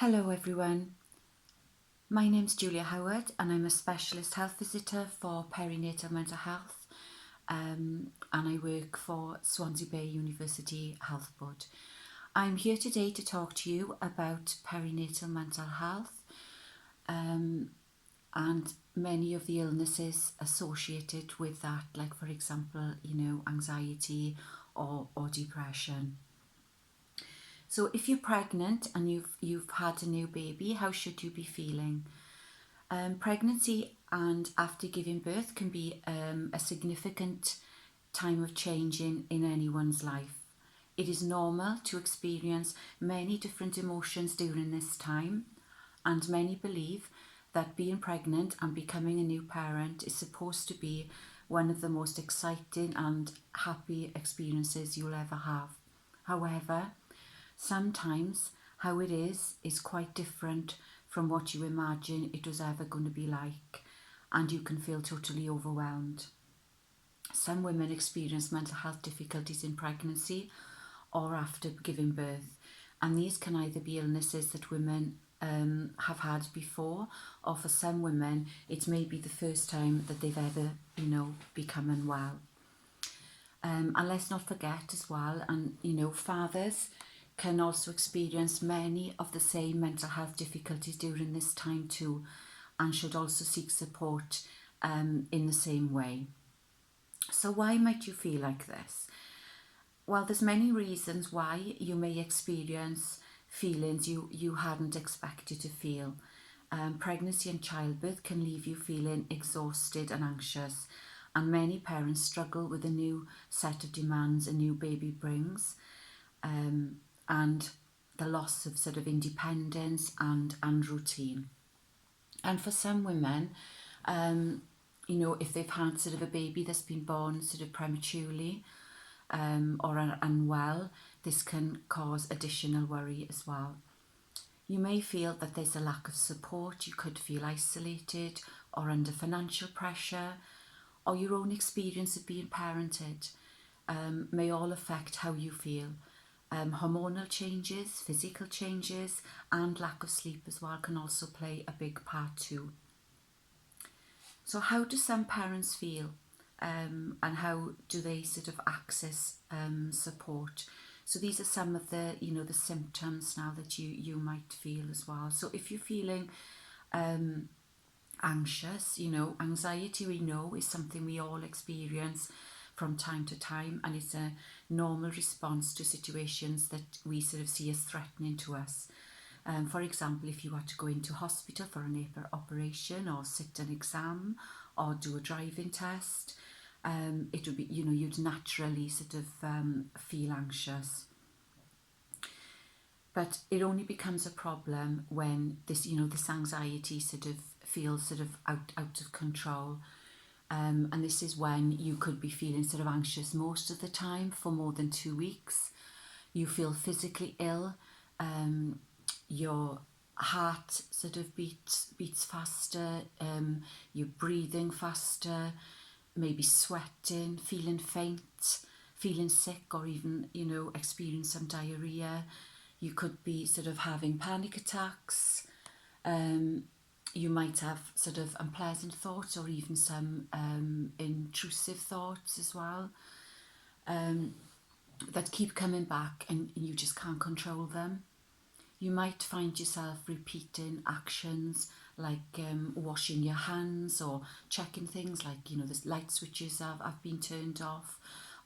Hello everyone, my name's Julia Howard and I'm a specialist health visitor for perinatal mental health and I work for Swansea University Health Board. I'm here today to talk to you about perinatal mental health and many of the illnesses associated with that, like for example, anxiety or depression. So if you're pregnant and you've had a new baby, how should you be feeling? Pregnancy and after giving birth can be a significant time of change in anyone's life. It is normal to experience many different emotions during this time, and many believe that being pregnant and becoming a new parent is supposed to be one of the most exciting and happy experiences you'll ever have. However, sometimes how it is quite different from what you imagine it was ever going to be like, and you can feel totally overwhelmed. Some women experience mental health difficulties in pregnancy or after giving birth, and these can either be illnesses that women have had before, or for some women it may be the first time that they've ever become unwell. And let's not forget as well, and fathers can also experience many of the same mental health difficulties during this time too, and should also seek support in the same way. So why might you feel like this? Well, there's many reasons why you may experience feelings you hadn't expected to feel. Pregnancy and childbirth can leave you feeling exhausted and anxious, and many parents struggle with a new set of demands a new baby brings, and the loss of sort of independence and routine. And for some women, if they've had sort of a baby that's been born sort of prematurely or unwell, this can cause additional worry as well. You may feel that there's a lack of support. You could feel isolated or under financial pressure, or your own experience of being parented may all affect how you feel. Hormonal changes, physical changes, and lack of sleep as well can also play a big part too. So how do some parents feel, and how do they sort of access support? So these are some of the the symptoms now that you might feel as well. So if you're feeling anxious, anxiety we know is something we all experience from time to time, and it's a normal response to situations that we sort of see as threatening to us. For example, if you were to go into hospital for an operation or sit an exam or do a driving test, it would be, you'd naturally sort of feel anxious. But it only becomes a problem when this, this anxiety sort of feels sort of out of control. And this is when you could be feeling sort of anxious most of the time for more than 2 weeks. You feel physically ill. Your heart sort of beats faster. You're breathing faster. Maybe sweating, feeling faint, feeling sick, or even experience some diarrhea. You could be sort of having panic attacks. You might have sort of unpleasant thoughts or even some intrusive thoughts as well that keep coming back and you just can't control them. You might find yourself repeating actions like washing your hands or checking things like, the light switches have been turned off,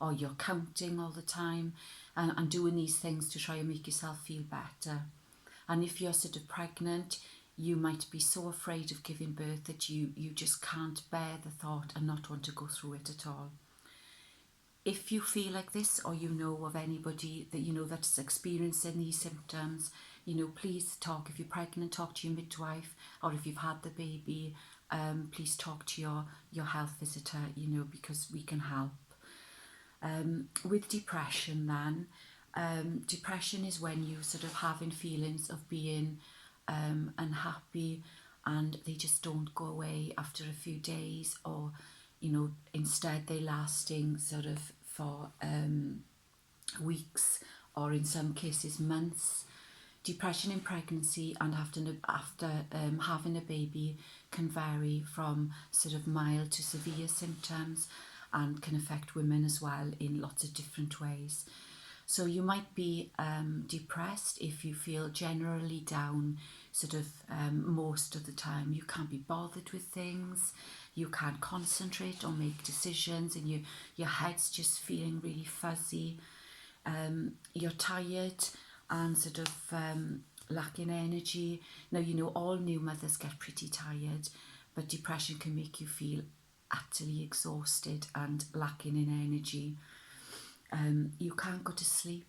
or you're counting all the time and doing these things to try and make yourself feel better. And if you're sort of pregnant, you might be so afraid of giving birth that you just can't bear the thought and not want to go through it at all. If you feel like this, or you know of anybody that that's experiencing these symptoms, please talk. If you're pregnant, talk to your midwife, or if you've had the baby, please talk to your health visitor, because we can help. With depression then, depression is when you sort of having feelings of being unhappy and they just don't go away after a few days, or instead they're lasting sort of for weeks, or in some cases months. Depression in pregnancy and after having a baby can vary from sort of mild to severe symptoms and can affect women as well in lots of different ways. So you might be depressed if you feel generally down sort of most of the time. You can't be bothered with things, you can't concentrate or make decisions, and your head's just feeling really fuzzy. You're tired and sort of lacking energy. Now, you know, all new mothers get pretty tired, but depression can make you feel utterly exhausted and lacking in energy. You can't go to sleep,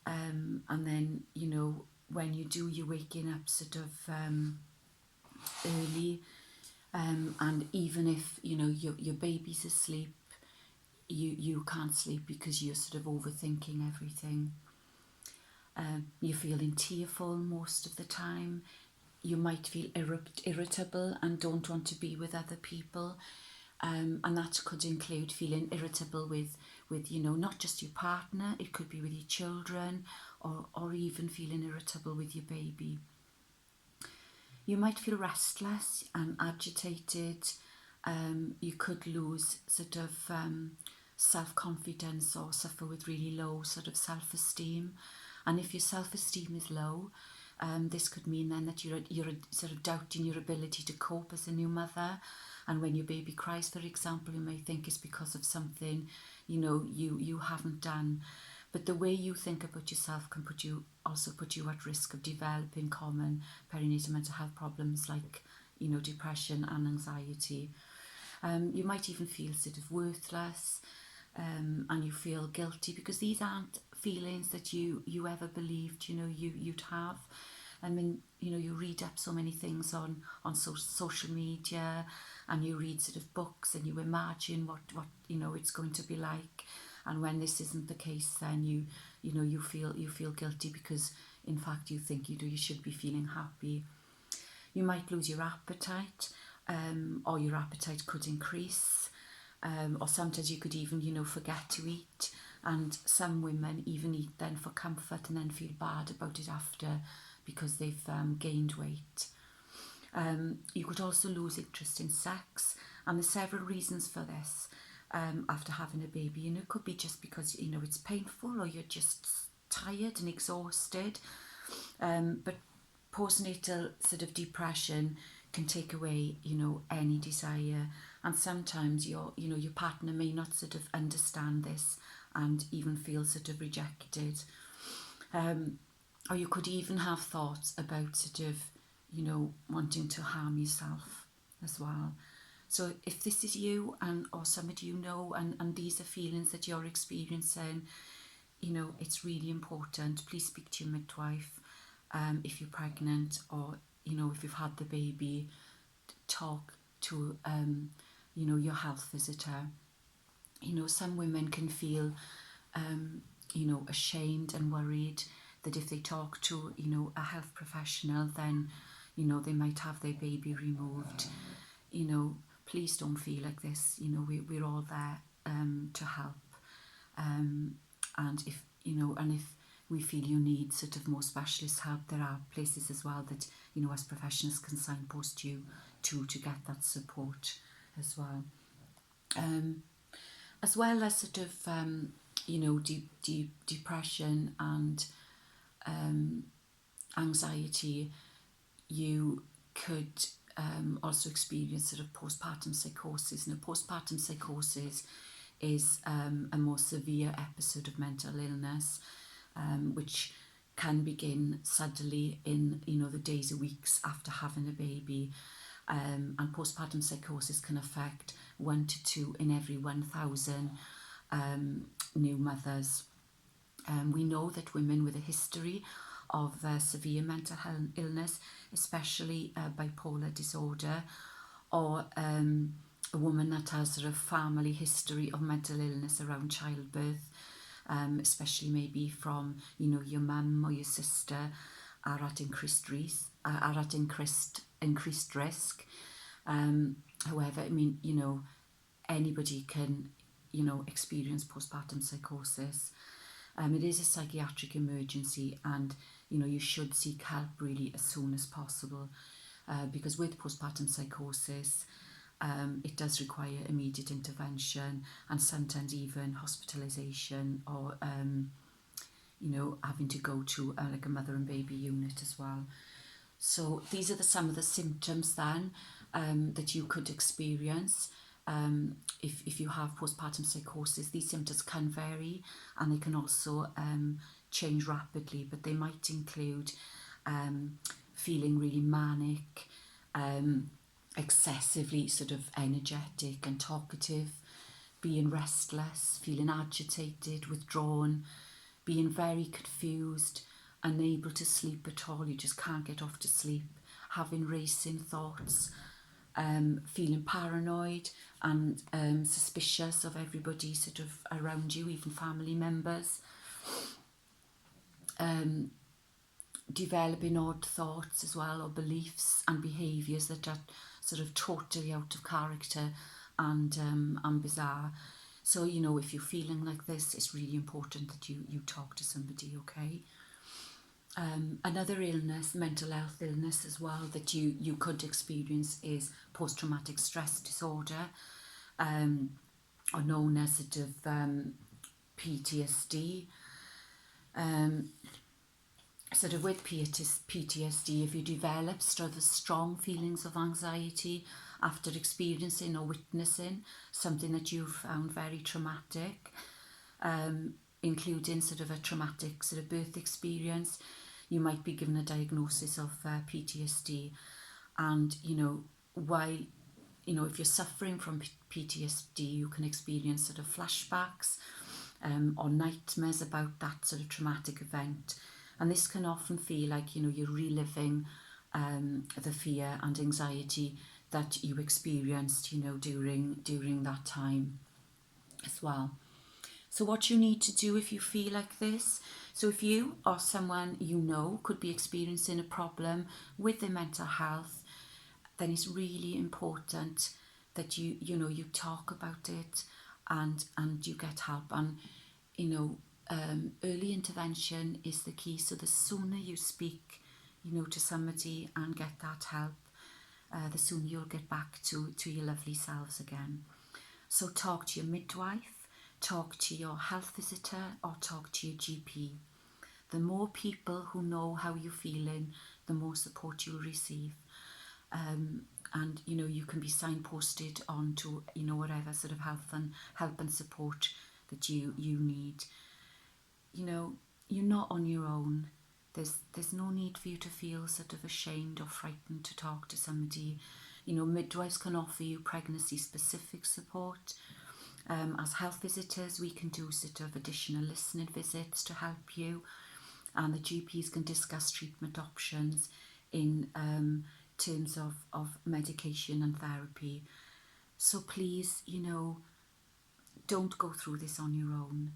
and then, you know, when you do, you're waking up sort of early, and even if, you know, your baby's asleep, you can't sleep because you're sort of overthinking everything. You're feeling tearful most of the time. You might feel irritable and don't want to be with other people. And that could include feeling irritable with, you know, not just your partner, it could be with your children, or even feeling irritable with your baby. You might feel restless and agitated. You could lose sort of self-confidence or suffer with really low sort of self-esteem. And if your self-esteem is low, this could mean then that you're sort of doubting your ability to cope as a new mother. And when your baby cries, for example, you may think it's because of something, you know, you haven't done. But the way you think about yourself can also put you at risk of developing common perinatal mental health problems like, you know, depression and anxiety. You might even feel sort of worthless, and you feel guilty because these aren't feelings that you ever believed, you know, you'd have. I mean, you know, you read up so many things on social media, and you read sort of books, and you imagine what you know it's going to be like. And when this isn't the case, then you feel guilty because in fact you think you should be feeling happy. You might lose your appetite, or your appetite could increase, or sometimes you could even, you know, forget to eat. And some women even eat then for comfort and then feel bad about it after because they've gained weight. You could also lose interest in sex, and there's several reasons for this. After having a baby, you know, it could be just because, you know, it's painful or you're just tired and exhausted. But postnatal sort of depression can take away, you know, any desire, and sometimes your partner may not sort of understand this and even feel sort of rejected. Or you could even have thoughts about sort of, you know, wanting to harm yourself as well. So if this is you or somebody you know and these are feelings that you're experiencing, you know, it's really important. Please speak to your midwife if you're pregnant, or, you know, if you've had the baby, talk to, you know, your health visitor. You know, some women can feel, you know, ashamed and worried that if they talk to, you know, a health professional, then, you know, they might have their baby removed. You know, please don't feel like this. You know, we're all there to help. And if, you know, and if we feel you need sort of more specialist help, there are places as well that, you know, as professionals can signpost you to get that support as well. As well as sort of, you know, depression and anxiety, you could also experience sort of postpartum psychosis. Now, postpartum psychosis is a more severe episode of mental illness, which can begin suddenly in, you know, the days or weeks after having a baby. And postpartum psychosis can affect 1 to 2 in every 1,000 new mothers. We know that women with a history of severe mental health illness, especially bipolar disorder, or a woman that has sort of family history of mental illness around childbirth, especially maybe from, you know, your mum or your sister, are at increased risk. However, I mean, you know, anybody can, you know, experience postpartum psychosis. It is a psychiatric emergency, and you should seek help really as soon as possible, because with postpartum psychosis, it does require immediate intervention and sometimes even hospitalisation, or having to go to like a mother and baby unit as well. So these are some of the symptoms then that you could experience if you have postpartum psychosis. These symptoms can vary, and they can also change rapidly, but they might include feeling really manic, excessively sort of energetic and talkative, being restless, feeling agitated, withdrawn, being very confused, unable to sleep at all, you just can't get off to sleep, having racing thoughts, feeling paranoid and suspicious of everybody sort of around you, even family members, developing odd thoughts as well, or beliefs and behaviours that are sort of totally out of character and bizarre. So, if you're feeling like this, it's really important that you talk to somebody, okay? Another illness, mental health illness as well, that you could experience is post-traumatic stress disorder, or known as sort of PTSD. Sort of with PTSD, if you develop sort of strong feelings of anxiety after experiencing or witnessing something that you've found very traumatic, including sort of a traumatic sort of birth experience, you might be given a diagnosis of PTSD. And, while, if you're suffering from PTSD, you can experience sort of flashbacks or nightmares about that sort of traumatic event. And this can often feel like, you're reliving the fear and anxiety that you experienced, during that time as well. So what you need to do if you feel like this, so if you or someone could be experiencing a problem with their mental health, then it's really important that you talk about it and you get help. And, early intervention is the key. So the sooner you speak, to somebody and get that help, the sooner you'll get back to your lovely selves again. So talk to your midwife, talk to your health visitor, or talk to your GP. The more people who know how you're feeling, the more support you'll receive. And you can be signposted on to whatever sort of help and support that you need. You're not on your own. There's no need for you to feel sort of ashamed or frightened to talk to somebody. Midwives can offer you pregnancy specific support. As health visitors, we can do sort of additional listening visits to help you, and the GPs can discuss treatment options in terms of medication and therapy. So please, don't go through this on your own.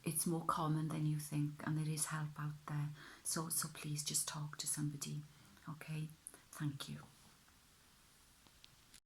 It's more common than you think, and there is help out there. So please just talk to somebody. Okay, thank you.